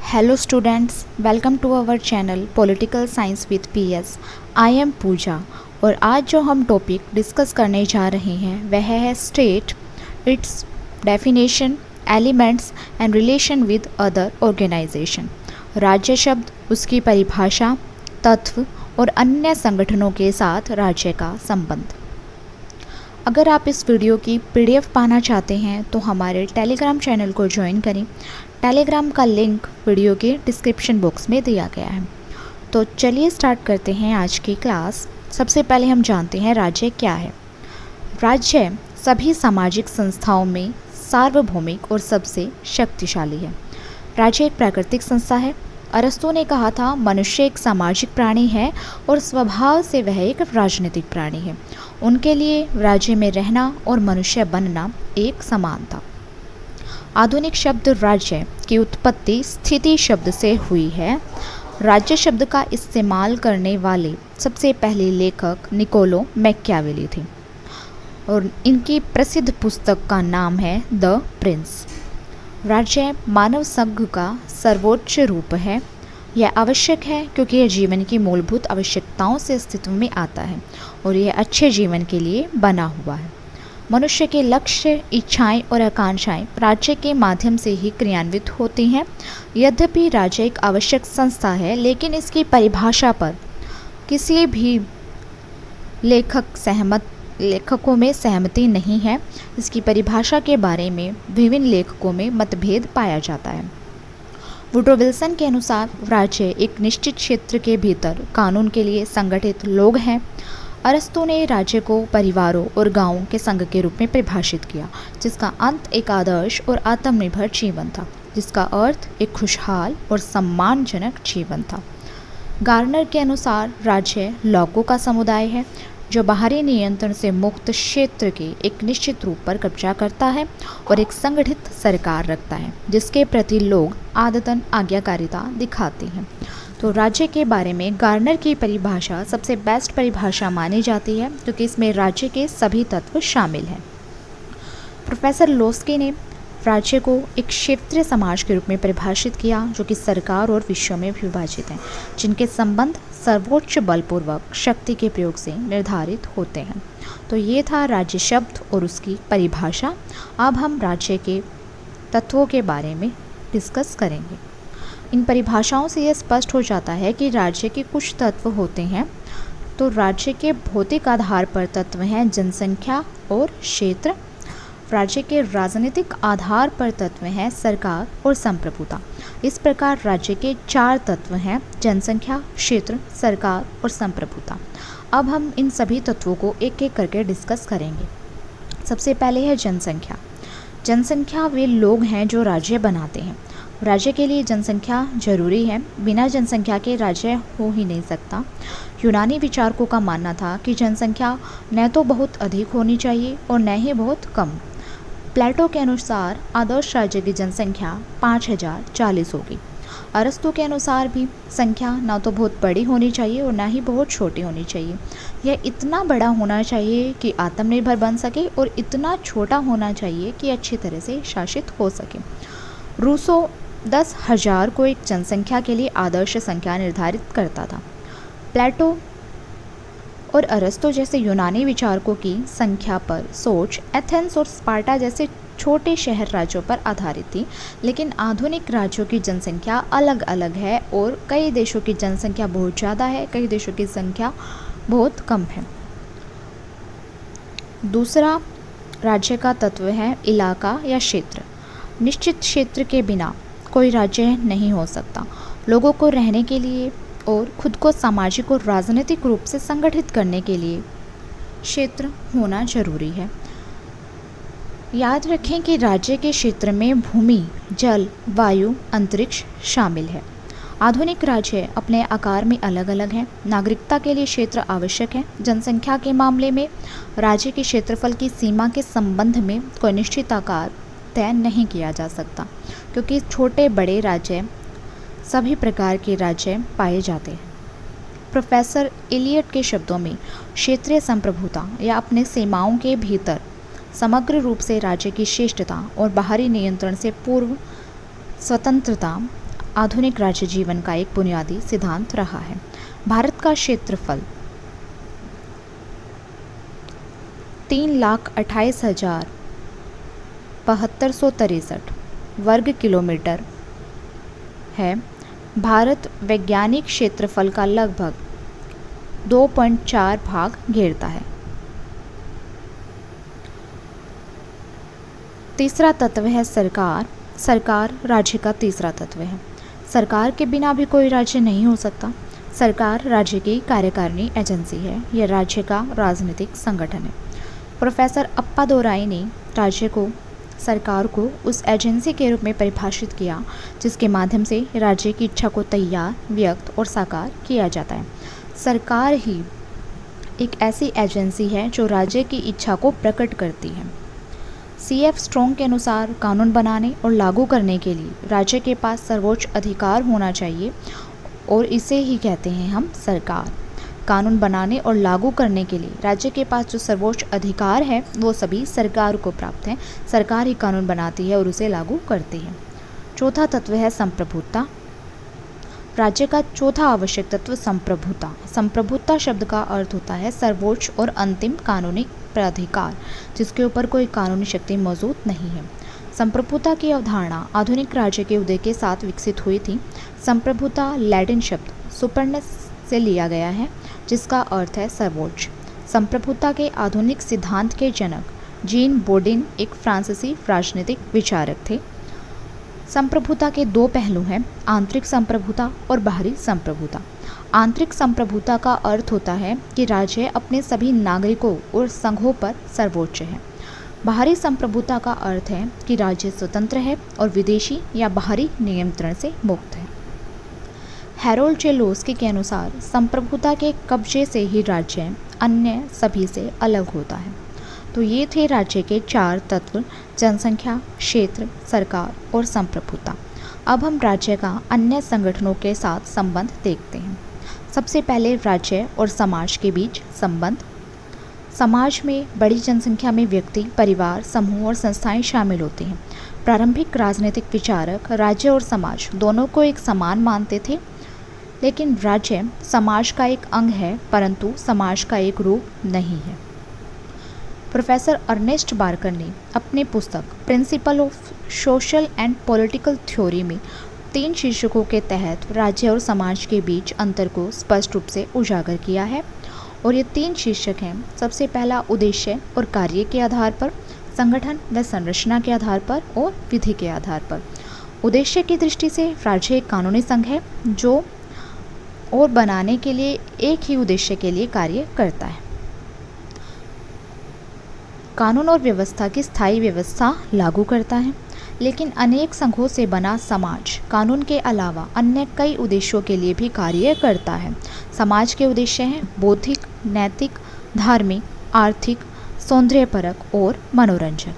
Hello students, welcome to our channel Political Science with PS. I am पूजा और आज जो हम टॉपिक डिस्कस करने जा रहे हैं वह है state, it's definition, elements and relation with other organization. राज्य शब्द, उसकी परिभाषा, तत्व और अन्य संगठनों के साथ राज्य का संबंध। अगर आप इस वीडियो की PDF पाना चाहते हैं तो हमारे टेलीग्राम चैनल को ज्वाइन करें। टेलीग्राम का लिंक वीडियो के डिस्क्रिप्शन बॉक्स में दिया गया है। तो चलिए स्टार्ट करते हैं आज की क्लास। सबसे पहले हम जानते हैं राज्य क्या है। राज्य सभी सामाजिक संस्थाओं में सार्वभौमिक और सबसे शक्तिशाली है। राज्य एक प्राकृतिक संस्था है। अरस्तू ने कहा था मनुष्य एक सामाजिक प्राणी है और स्वभाव से वह एक राजनीतिक प्राणी है। उनके लिए राज्य में रहना और मनुष्य बनना एक समान था। आधुनिक शब्द राज्य की उत्पत्ति स्थिति शब्द से हुई है। राज्य शब्द का इस्तेमाल करने वाले सबसे पहले लेखक निकोलो मैकियावेली थे और इनकी प्रसिद्ध पुस्तक का नाम है द प्रिंस। राज्य मानव संघ का सर्वोच्च रूप है। यह आवश्यक है क्योंकि यह जीवन की मूलभूत आवश्यकताओं से अस्तित्व में आता है और यह अच्छे जीवन के लिए बना हुआ है। मनुष्य के लक्ष्य, इच्छाएं और आकांक्षाएं राज्य के माध्यम से ही क्रियान्वित होती हैं। यद्यपि राज्य एक आवश्यक संस्था है, लेकिन इसकी परिभाषा पर किसी भी लेखकों में सहमति नहीं है। इसकी परिभाषा के बारे में विभिन्न लेखकों में मतभेद पाया जाता है। वुड्रो विल्सन के अनुसार राज्य एक निश्चित क्षेत्र के भीतर कानून के लिए संगठित लोग हैं। अरस्तू ने राज्य को परिवारों और गांवों के संघ के रूप में परिभाषित किया, जिसका अंत एक आदर्श और आत्मनिर्भर जीवन था, जिसका अर्थ एक खुशहाल और सम्मानजनक जीवन था। गार्नर के अनुसार राज्य लोगों का समुदाय है जो बाहरी नियंत्रण से मुक्त क्षेत्र के एक निश्चित रूप पर कब्जा करता है और एक संगठित सरकार रखता है, जिसके प्रति लोग आदतन आज्ञाकारिता दिखाते हैं। तो राज्य के बारे में गार्नर की परिभाषा सबसे बेस्ट परिभाषा मानी जाती है क्योंकि इसमें राज्य के सभी तत्व शामिल हैं। प्रोफेसर लोस्की ने राज्य को एक क्षेत्रीय समाज के रूप में परिभाषित किया जो कि सरकार और विषयों में विभाजित हैं, जिनके संबंध सर्वोच्च बलपूर्वक शक्ति के प्रयोग से निर्धारित होते हैं। तो ये था राज्य शब्द और उसकी परिभाषा। अब हम राज्य के तत्वों के बारे में डिस्कस करेंगे। इन परिभाषाओं से यह स्पष्ट हो जाता है कि राज्य के कुछ तत्व होते हैं। तो राज्य के भौतिक आधार पर तत्व हैं जनसंख्या और क्षेत्र। राज्य के राजनीतिक आधार पर तत्व हैं सरकार और संप्रभुता। इस प्रकार राज्य के 4 तत्व हैं जनसंख्या, क्षेत्र, सरकार और संप्रभुता। अब हम इन सभी तत्वों को एक एक करके डिस्कस करेंगे। सबसे पहले है जनसंख्या। जनसंख्या वे लोग हैं जो राज्य बनाते हैं। राज्य के लिए जनसंख्या जरूरी है। बिना जनसंख्या के राज्य हो ही नहीं सकता। यूनानी विचारकों का मानना था कि जनसंख्या न तो बहुत अधिक होनी चाहिए और न ही बहुत कम। प्लेटो के अनुसार आदर्श राज्य की जनसंख्या 5040 होगी। अरस्तू के अनुसार भी संख्या न तो बहुत बड़ी होनी चाहिए और न ही बहुत छोटी होनी चाहिए। यह इतना बड़ा होना चाहिए कि आत्मनिर्भर बन सके और इतना छोटा होना चाहिए कि अच्छी तरह से शासित हो सके। रूसो 10,000 को एक जनसंख्या के लिए आदर्श संख्या निर्धारित करता था। प्लेटो और अरस्तू जैसे यूनानी विचारकों की संख्या पर सोच एथेंस और स्पार्टा जैसे छोटे शहर राज्यों पर आधारित थी, लेकिन आधुनिक राज्यों की जनसंख्या अलग अलग है और कई देशों की जनसंख्या बहुत ज़्यादा है, कई देशों की संख्या बहुत कम है। दूसरा राज्य का तत्व है इलाका या क्षेत्र। निश्चित क्षेत्र के बिना कोई राज्य नहीं हो सकता। लोगों को रहने के लिए और खुद को सामाजिक और राजनीतिक रूप से संगठित करने के लिए क्षेत्र होना जरूरी है। याद रखें कि राज्य के क्षेत्र में भूमि, जल, वायु, अंतरिक्ष शामिल है। आधुनिक राज्य अपने आकार में अलग अलग हैं। नागरिकता के लिए क्षेत्र आवश्यक है। जनसंख्या के मामले में राज्य के क्षेत्रफल की सीमा के संबंध में कोई निश्चित आकार तय नहीं किया जा सकता, क्योंकि छोटे बड़े राज्य सभी प्रकार के राज्य पाए जाते हैं। प्रोफेसर इलियट के शब्दों में क्षेत्रीय संप्रभुता या अपने सीमाओं के भीतर समग्र रूप से राज्य की श्रेष्ठता और बाहरी नियंत्रण से पूर्व स्वतंत्रता आधुनिक राज्य जीवन का एक बुनियादी सिद्धांत रहा है। भारत का क्षेत्रफल 3,28,7263 वर्ग किलोमीटर है। भारत वैज्ञानिक क्षेत्रफल का लगभग 2.4 भाग घेरता है। तीसरा तत्व है सरकार। सरकार राज्य का तीसरा तत्व है। सरकार के बिना भी कोई राज्य नहीं हो सकता। सरकार राज्य की कार्यकारिणी एजेंसी है। यह राज्य का राजनीतिक संगठन है। प्रोफेसर अप्पादोराई ने राज्य को, सरकार को उस एजेंसी के रूप में परिभाषित किया जिसके माध्यम से राज्य की इच्छा को तैयार, व्यक्त और साकार किया जाता है। सरकार ही एक ऐसी एजेंसी है जो राज्य की इच्छा को प्रकट करती है। CF स्ट्रॉन्ग के अनुसार कानून बनाने और लागू करने के लिए राज्य के पास सर्वोच्च अधिकार होना चाहिए और इसे ही कहते हैं हम सरकार। कानून बनाने और लागू करने के लिए राज्य के पास जो सर्वोच्च अधिकार है वो सभी सरकार को प्राप्त है। सरकार ही कानून बनाती है और उसे लागू करती है। चौथा तत्व है संप्रभुता। राज्य का चौथा आवश्यक तत्व संप्रभुता। संप्रभुता शब्द का अर्थ होता है सर्वोच्च और अंतिम कानूनी प्राधिकार जिसके ऊपर कोई कानूनी शक्ति मौजूद नहीं है। संप्रभुता की अवधारणा आधुनिक राज्य के उदय के साथ विकसित हुई थी। संप्रभुता लैटिन शब्द सुपरनेस से लिया गया है जिसका अर्थ है सर्वोच्च। संप्रभुता के आधुनिक सिद्धांत के जनक जीन बोर्डिन एक फ्रांसीसी राजनीतिक विचारक थे। संप्रभुता के दो पहलू हैं, आंतरिक संप्रभुता और बाहरी संप्रभुता। आंतरिक संप्रभुता का अर्थ होता है कि राज्य अपने सभी नागरिकों और संघों पर सर्वोच्च है। बाहरी संप्रभुता का अर्थ है कि राज्य स्वतंत्र है और विदेशी या बाहरी नियंत्रण से मुक्त है। हैरोल्ड जे लोस्की के अनुसार संप्रभुता के कब्जे से ही राज्य अन्य सभी से अलग होता है। तो ये थे राज्य के चार तत्व, जनसंख्या, क्षेत्र, सरकार और संप्रभुता। अब हम राज्य का अन्य संगठनों के साथ संबंध देखते हैं। सबसे पहले राज्य और समाज के बीच संबंध। समाज में बड़ी जनसंख्या में व्यक्ति, परिवार, समूह और संस्थाएं शामिल होती हैं। प्रारंभिक राजनीतिक विचारक राज्य और समाज दोनों को एक समान मानते थे, लेकिन राज्य समाज का एक अंग है परंतु समाज का एक रूप नहीं है। प्रोफेसर अर्नेस्ट बार्कर ने अपने पुस्तक principle of social and political theory में 3 शीर्षकों के तहत राज्य और समाज के बीच अंतर को स्पष्ट रूप से उजागर किया है और ये 3 शीर्षक हैं। सबसे पहला उद्देश्य और कार्य के आधार पर, संगठन व संरचना के आधार पर और विधि के आधार पर। उद्देश्य की दृष्टि से राज्य एक कानूनी संघ है जो और बनाने के लिए एक ही उद्देश्य के लिए कार्य करता है। कानून और व्यवस्था की स्थायी व्यवस्था लागू करता है, लेकिन अनेक संघों से बना समाज कानून के अलावा अन्य कई उद्देश्यों के लिए भी कार्य करता है। समाज के उद्देश्य हैं बौद्धिक, नैतिक, धार्मिक, आर्थिक, सौंदर्यपरक और मनोरंजन।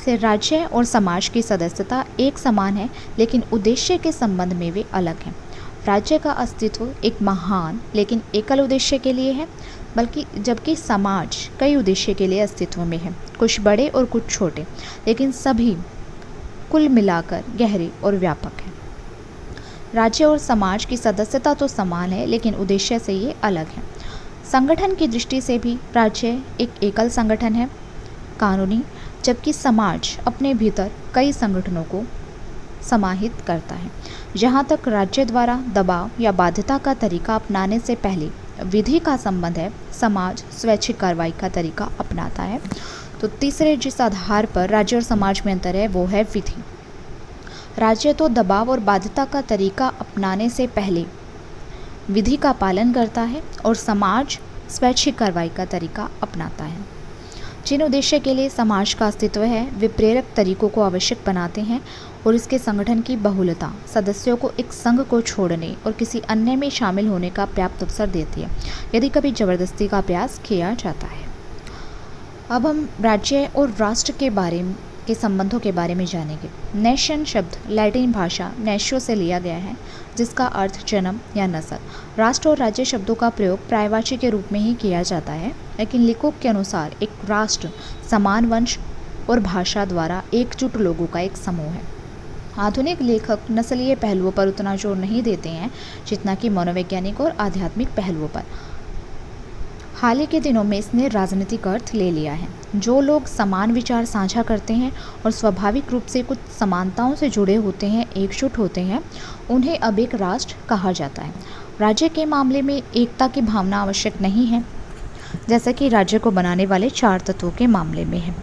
से राज्य और समाज की सदस्यता एक समान है, लेकिन उद्देश्य के संबंध में वे अलग हैं। राज्य का अस्तित्व एक महान लेकिन एकल उद्देश्य के लिए है, जबकि समाज कई उद्देश्य के लिए अस्तित्व में है, कुछ बड़े और कुछ छोटे, लेकिन सभी कुल मिलाकर गहरे और व्यापक है। राज्य और समाज की सदस्यता तो समान है, लेकिन उद्देश्य से ये अलग है। संगठन की दृष्टि से भी राज्य एक एकल संगठन है, कानूनी, जबकि समाज अपने भीतर कई संगठनों को समाहित करता है। जहाँ तक राज्य द्वारा दबाव या बाध्यता का तरीका अपनाने से पहले विधि का संबंध है, समाज स्वैच्छिक कार्रवाई का तरीका अपनाता है। तो तीसरे जिस आधार पर राज्य और समाज में अंतर है वो है विधि। राज्य तो दबाव और बाध्यता का तरीका अपनाने से पहले विधि का पालन करता है और समाज स्वैच्छिक कार्रवाई का तरीका अपनाता है। जिन उद्देश्य के लिए समाज का अस्तित्व है वे प्रेरक तरीकों को आवश्यक बनाते हैं और इसके संगठन की बहुलता सदस्यों को एक संघ को छोड़ने और किसी अन्य में शामिल होने का पर्याप्त अवसर देती है, यदि कभी जबरदस्ती का प्रयास किया जाता है। अब हम राज्य और राष्ट्र के संबंधों के बारे में जानेंगे। नेशन शब्द लैटिन भाषा नेशो से लिया गया है, जिसका अर्थ जन्म या नस्ल। राष्ट्र और राज्य शब्दों का प्रयोग पर्यायवाची के रूप में ही किया जाता है, लेकिन लेखकों के अनुसार एक राष्ट्र समान वंश और भाषा द्वारा एकजुट लोगों का एक समूह है। आधुनिक लेखक नस्लीय पहलुओं पर उतना जोर नहीं देते हैं जितना कि मनोवैज्ञानिक और आध्यात्मिक पहलुओं पर। हाल ही के दिनों में इसने राजनीतिक अर्थ ले लिया है। जो लोग समान विचार साझा करते हैं और स्वाभाविक रूप से कुछ समानताओं से जुड़े होते हैं, एकजुट होते हैं, उन्हें अब एक राष्ट्र कहा जाता है। राज्य के मामले में एकता की भावना आवश्यक नहीं है, जैसा कि राज्य को बनाने वाले 4 तत्वों के मामले में है।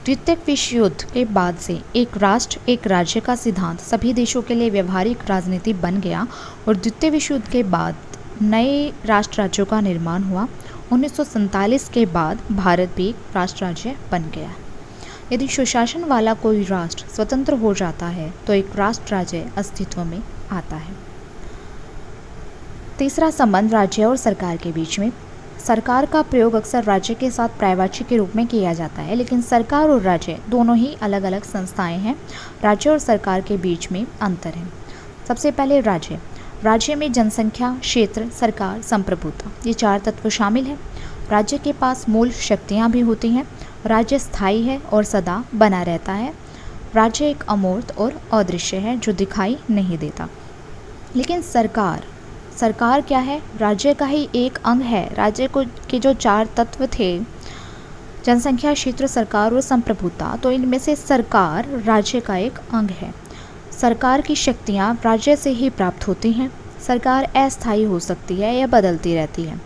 द्वितीय विश्व युद्ध के बाद से एक राष्ट्र एक राज्य का सिद्धांत सभी देशों के लिए व्यवहारिक राजनीति बन गया और द्वितीय विश्व युद्ध के बाद नए राष्ट्र राज्यों का निर्माण हुआ। 1947 के बाद भारत भी एक राष्ट्र राज्य बन गया। यदि सुशासन वाला कोई राष्ट्र स्वतंत्र हो जाता है तो एक राष्ट्र राज्य अस्तित्व में आता है। तीसरा संबंध राज्य और सरकार के बीच में। सरकार का प्रयोग अक्सर राज्य के साथ पर्यायवाची के रूप में किया जाता है, लेकिन सरकार और राज्य दोनों ही अलग अलग संस्थाएं हैं। राज्य और सरकार के बीच में अंतर है। सबसे पहले राज्य। राज्य में जनसंख्या, क्षेत्र, सरकार, संप्रभुता, ये 4 तत्व शामिल हैं। राज्य के पास मूल शक्तियाँ भी होती हैं। राज्य स्थायी है और सदा बना रहता है। राज्य एक अमूर्त और अदृश्य है जो दिखाई नहीं देता। लेकिन सरकार क्या है? राज्य का ही एक अंग है। राज्य को के जो 4 तत्व थे, जनसंख्या, क्षेत्र, सरकार और संप्रभुता, तो इनमें से सरकार राज्य का एक अंग है। सरकार की शक्तियाँ राज्य से ही प्राप्त होती हैं। सरकार अस्थायी हो सकती है या बदलती रहती है।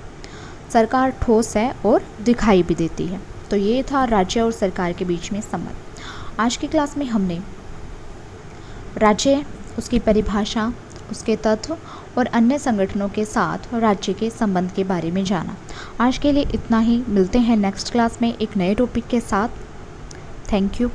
सरकार ठोस है और दिखाई भी देती है। तो ये था राज्य और सरकार के बीच में संबंध। आज की क्लास में हमने राज्य, उसकी परिभाषा, उसके तत्व और अन्य संगठनों के साथ राज्य के संबंध के बारे में जाना। आज के लिए इतना ही। मिलते हैं नेक्स्ट क्लास में एक नए टॉपिक के साथ। Thank you.